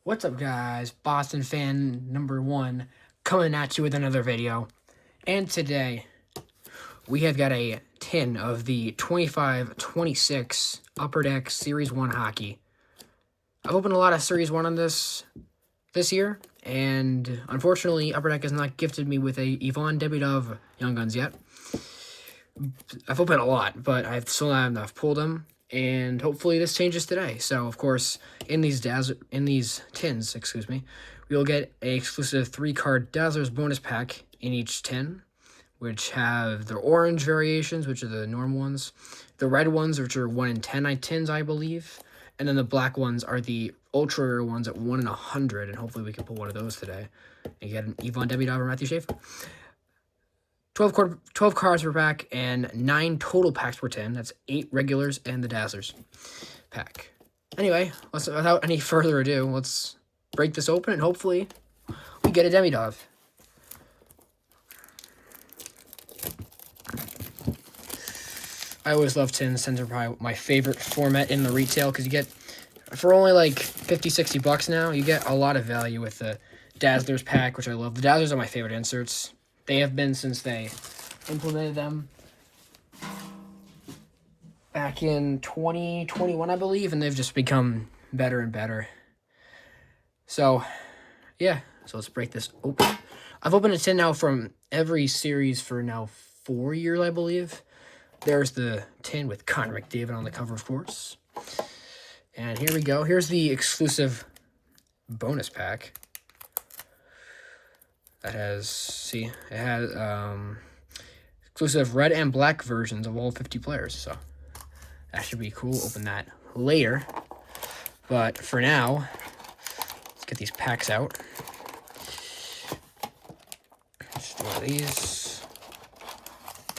What's up, guys? Boston fan number one coming at you with another video. And today, we have got a tin of the 25-26 Upper Deck Series 1 hockey. I've opened a lot of Series 1 on this year, and unfortunately, Upper Deck has not gifted me with a Ivan Demidov Young Guns yet. I've opened a lot, but I've still not enough pulled them, and hopefully this changes today. So, of course, in these tins, we will get a exclusive 3-card Dazzlers bonus pack in each tin, which have the orange variations, which are the normal ones, the red ones, which are 1 in 10 tins, I believe, and then the black ones are the ultra rare ones at 1 in 100, and hopefully we can pull one of those today and get an Ivan Demidov or Matthew Schaefer. 12 cards per pack and 9 total packs per tin. That's 8 regulars and the Dazzlers pack. Anyway, without any further ado, let's break this open and hopefully we get a Demidov. I always love tins. Tins are probably my favorite format in the retail because you get, for only like 50-60 bucks now, you get a lot of value with the Dazzlers pack, which I love. The Dazzlers are my favorite inserts. They have been since they implemented them back in 2021, I believe, and they've just become better and better. So, yeah. So let's break this open. I've opened a tin now from every series for now 4 years, I believe. There's the tin with Connor McDavid on the cover, of course. And here we go. Here's the exclusive bonus pack. That has, it has exclusive red and black versions of all 50 players. So that should be cool. Open that later. But for now, let's get these packs out. Let's do one of these.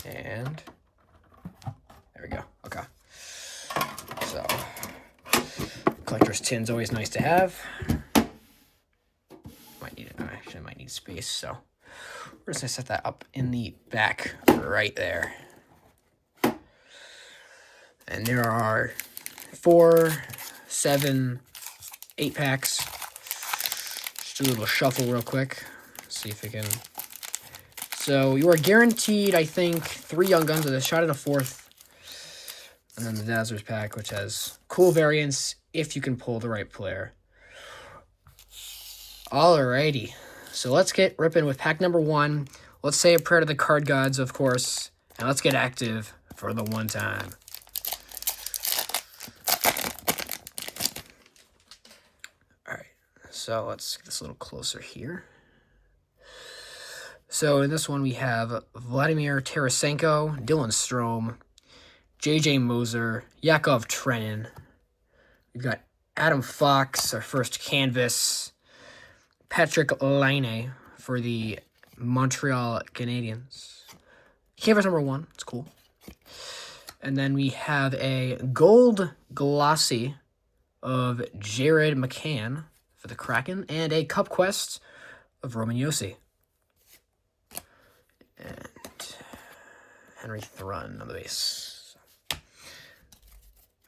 And there we go. Okay. So collector's tin's always nice to have. Might need space, so we're just gonna set that up in the back right there. And there are 4, 7, 8 packs. Just do a little shuffle real quick. See if we can. So you are guaranteed, I think, 3 Young Guns with a shot at a 4th. And then the Dazzlers pack, which has cool variants if you can pull the right player. Alrighty. So let's get ripping with pack number 1. Let's say a prayer to the card gods, of course. And let's get active for the one time. Alright. So let's get this a little closer here. So in this one we have Vladimir Tarasenko, Dylan Strome, J.J. Moser, Yakov Trenin. We've got Adam Fox, our first canvas. Patrick Laine for the Montreal Canadiens. Canvas number 1. It's cool. And then we have a gold glossy of Jared McCann for the Kraken. And a Cup Quest of Roman Josi. And Henry Thrun on the base.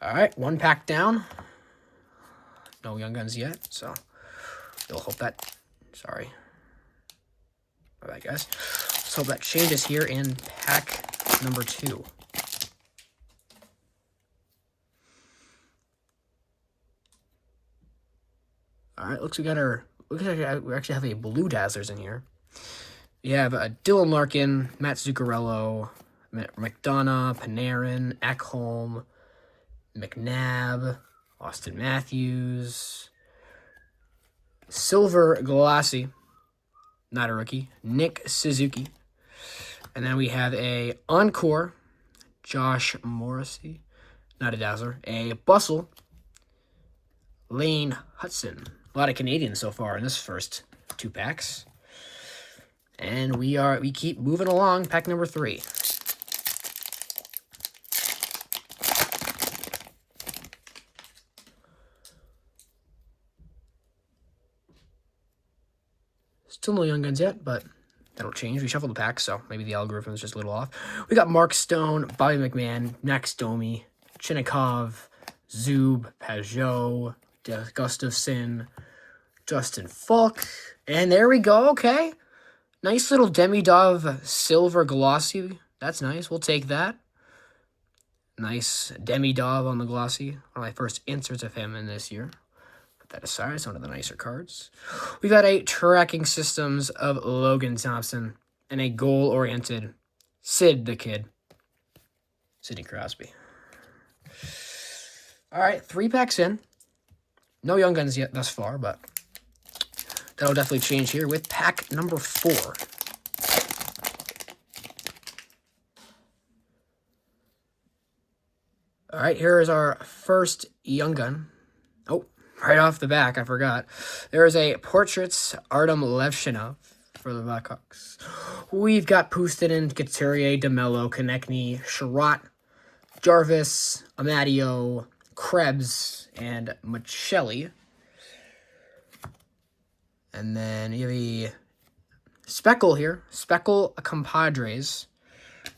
Alright, 1 pack down. No Young Guns yet, so we'll hope that. Sorry. My bad, guys. Let's hope that changes here in pack number 2. All right, looks like we actually have a blue Dazzlers in here. We have Dylan Larkin, Matt Zuccarello, McDonough, Panarin, Ekholm, McNabb, Austin Matthews. Silver Glossy, not a rookie, Nick Suzuki. And then we have a Encore, Josh Morrissey, not a Dazzler. A Bustle, Lane Hudson. A lot of Canadians so far in this first 2 packs. And we keep moving along, pack number 3. Still no Young Guns yet, but that'll change. We shuffled the pack, so maybe the algorithm is just a little off. We got Mark Stone, Bobby McMahon, Max Domi, Chinnikov, Zub, Pajot, Gustafson, Justin Falk. And there we go. Okay. Nice little Demidov silver glossy. That's nice. We'll take that. Nice Demidov on the glossy. One of my first inserts of him in this year. Put that aside. It's one of the nicer cards. We got a tracking systems of Logan Thompson and a goal-oriented Sid the Kid. Sidney Crosby. All right, 3 packs in. No Young Guns yet thus far, but that'll definitely change here with pack number 4. All right, here is our first Young Gun. Oh, right off the back, I forgot. There is a Portraits Artem Levshinov for the Blackhawks. We've got Puustinen, Couturier, DeMello, Konechny, Sherratt, Jarvis, Amadio, Krebs, and Michelli. And then you have a Speckle here. Speckle Compadres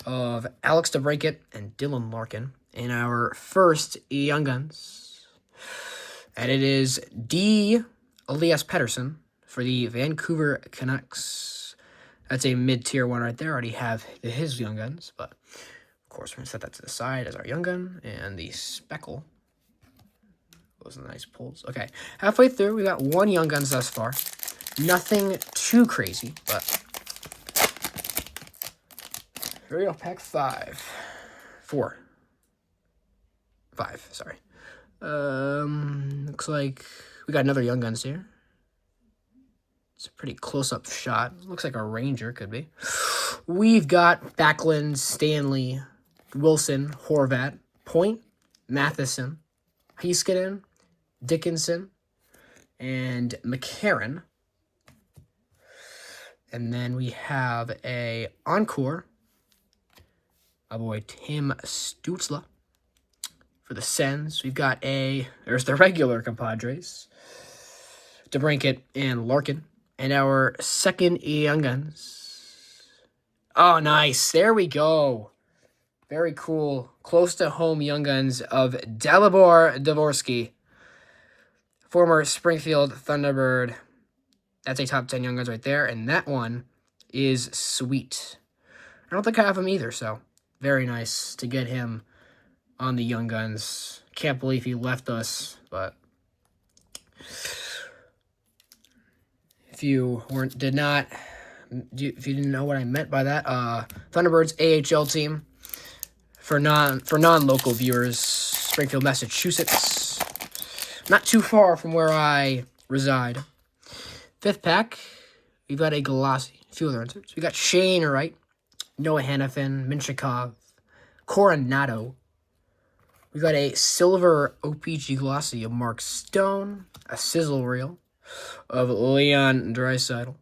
of Alex DeBrincat and Dylan Larkin in our first Young Guns. And it is D. Elias Pettersson for the Vancouver Canucks. That's a mid-tier one right there. I already have his Young Guns, but of course we're going to set that to the side as our Young Gun. And the Speckle. Those are nice pulls. Okay, halfway through, we got 1 Young Guns thus far. Nothing too crazy, but here we go. Pack 5. 4. 5, sorry. Looks like we got another Young Guns here. It's a pretty close-up shot. Looks like a Ranger, could be. We've got Backlund, Stanley, Wilson, Horvat, Point, Matheson, Heiskanen, Dickinson, and McCarron. And then we have a Encore. My boy Tim Stützle for the Sens. We've got there's the regular Compadres, DeBrincat and Larkin. And our second Young Guns. Oh, nice. There we go. Very cool. Close to home Young Guns of Dalibor Dvorsky, former Springfield Thunderbird. That's a top 10 Young Guns right there. And that one is sweet. I don't think I have him either, so very nice to get him on the Young Guns. Can't believe he left us, but if you didn't know what I meant by that, Thunderbirds AHL team for non-local viewers, Springfield, Massachusetts, not too far from where I reside. 5th pack, we've got a glossy, a few other inserts. We got Shane Wright, Noah Hanifin, Minchikov, Coronado. We got a silver OPG glossy of Mark Stone, a sizzle reel of Leon Draisaitl,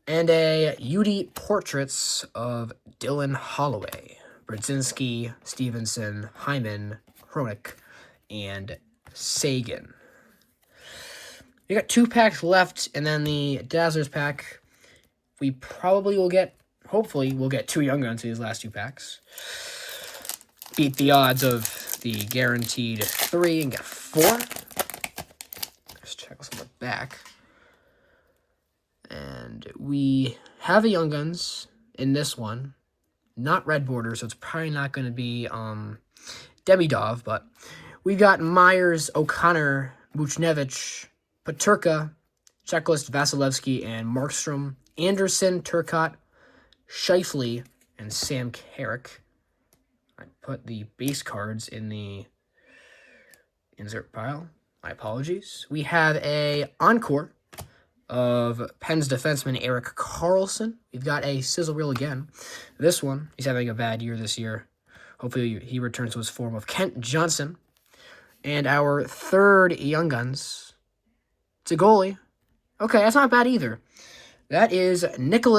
and a UD Portraits of Dylan Holloway, Brzezinski, Stevenson, Hyman, Hronik, and Sagan. We got 2 packs left, and then the Dazzlers pack. We probably will get, hopefully, we'll get 2 Young Guns in these last 2 packs. Beat the odds of the guaranteed 3 and get 4. Let's check what's on the back. And we have a Young Guns in this one. Not red border, so it's probably not going to be Demidov, but we've got Myers, O'Connor, Buchnevich, Paterka, Checklist, Vasilevsky, and Markstrom, Anderson, Turcotte, Scheifele, and Sam Carrick. I put the base cards in the insert pile. My apologies. We have a Encore of Penn's defenseman Erik Karlsson. We've got a sizzle reel again. This one, he's having a bad year this year. Hopefully he returns to his form of Kent Johnson. And our third Young Guns. It's a goalie. Okay, that's not bad either. That is Nikita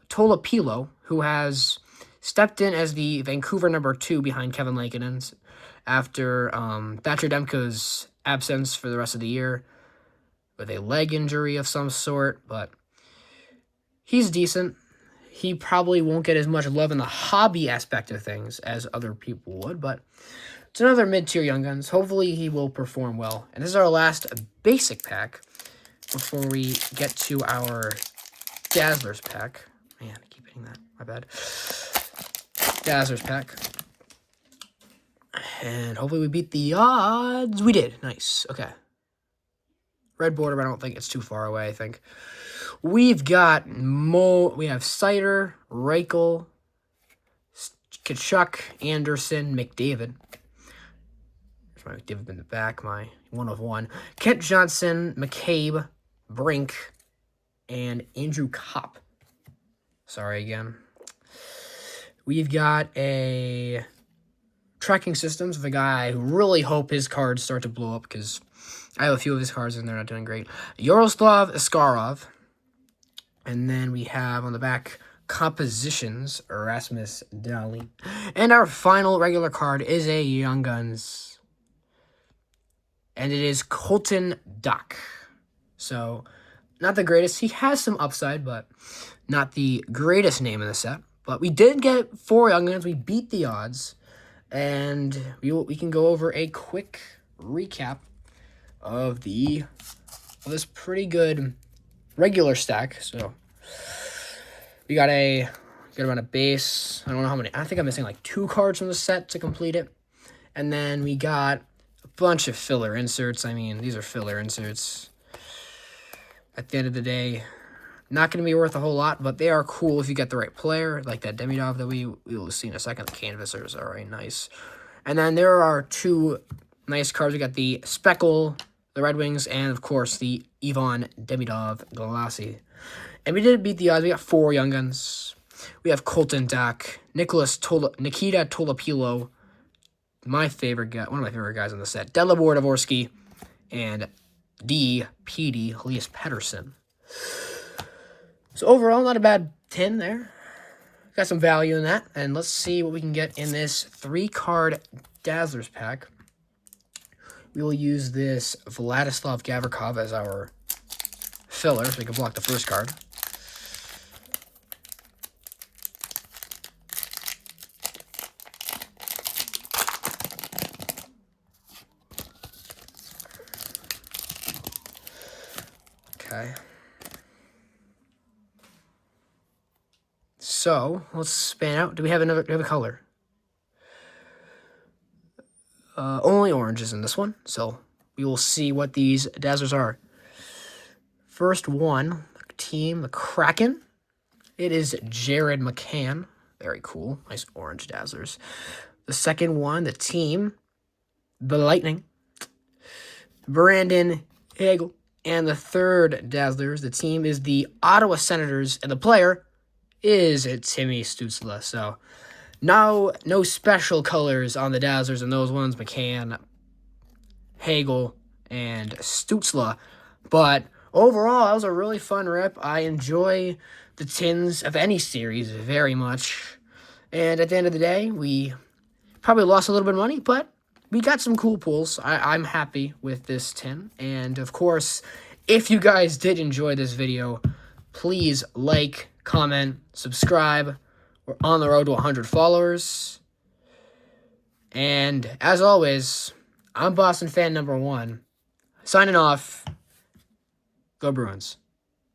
Tolopilo, who has stepped in as the Vancouver number 2 behind Kevin Lankinen after Thatcher Demko's absence for the rest of the year with a leg injury of some sort, but he's decent. He probably won't get as much love in the hobby aspect of things as other people would, but It's another mid-tier Young Guns. Hopefully he will perform well. And this is our last basic pack before we get to our Dazzlers pack. Man, I keep hitting that. My bad. Dazzlers pack. And hopefully we beat the odds. We did. Nice. Okay. Red border, but I don't think it's too far away, I think. We've got we have Sider, Reichel, Kachuk, Anderson, McDavid. There's my McDavid in the back, my 1 of 1. Kent Johnson, McCabe, Brink, and Andrew Kopp. Sorry again. We've got a tracking systems of a guy I really hope his cards start to blow up because I have a few of his cards and they're not doing great. Yaroslav Askarov. And then we have on the back compositions, Erasmus Dahlin. And our final regular card is a Young Guns. And it is Colton Dach. So, not the greatest. He has some upside, but not the greatest name in the set. But we did get 4 Young Guns. We beat the odds. And we can go over a quick recap of this pretty good regular stack. So we got a good amount of base. I don't know how many. I think I'm missing like 2 cards from the set to complete it. And then we got a bunch of filler inserts. I mean, these are filler inserts. At the end of the day, not going to be worth a whole lot, but they are cool if you get the right player, like that Demidov that we will see in a second. The canvassers are very nice. And then there are 2 nice cards. We got the Speckle, the Red Wings, and of course the Ivan Demidov Galassi. And we did beat the odds. We got 4 Young Guns. We have Colton Dach, Nikita Tolopilo, my favorite guy, one of my favorite guys on the set, Delibor Dvorsky, and D.P.D. Elias Pettersson. So overall, not a bad 10 there. Got some value in that. And let's see what we can get in this 3-card Dazzlers pack. We will use this Vladislav Gavrikov as our filler, so we can block the first card. Okay. So, let's span out. Do we have a color? Only oranges in this one, so we will see what these Dazzlers are. First one, team, the Kraken. It is Jared McCann. Very cool. Nice orange Dazzlers. The second one, the team, the Lightning. Brandon Hagel. And the third Dazzlers, the team, is the Ottawa Senators, and the player is Timmy Stützle. So, no special colors on the Dazzlers, and those ones, McCann, Hagel, and Stützle. But overall, that was a really fun rip. I enjoy the tins of any series very much. And at the end of the day, we probably lost a little bit of money, but we got some cool pulls. I'm happy with this tin. And, of course, if you guys did enjoy this video, please like, comment, subscribe. We're on the road to 100 followers. And, as always, I'm Boston fan number 1. Signing off. Go Bruins.